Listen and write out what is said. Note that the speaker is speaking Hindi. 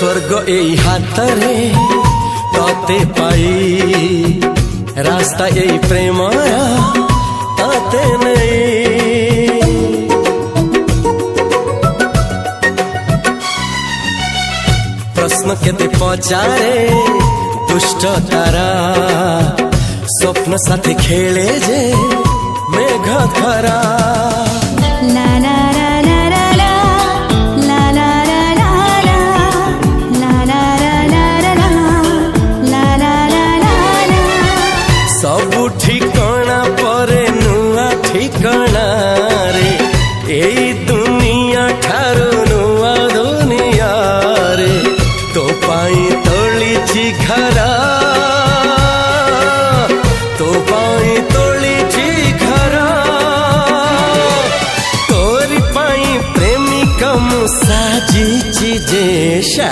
स्वर्ग एई हातरे तते पाई रास्ता एई प्रेमया तते नहीं। प्रश्न केते पचारे दुष्ट तारा स्वप्न साथी खेले जे मेघ खरा। ला ला ला ला ला ला ला ला ला ला ला ला ला ला। सबु ठिकाना परे नुआ ठिकाना रे एई दुनिया ठारू नुआ दुनिया रे। तो पाई तोलिछि घरा तो पाई तोलिछि घरा तोरी पाई प्रेमिका मु साजिछि जे।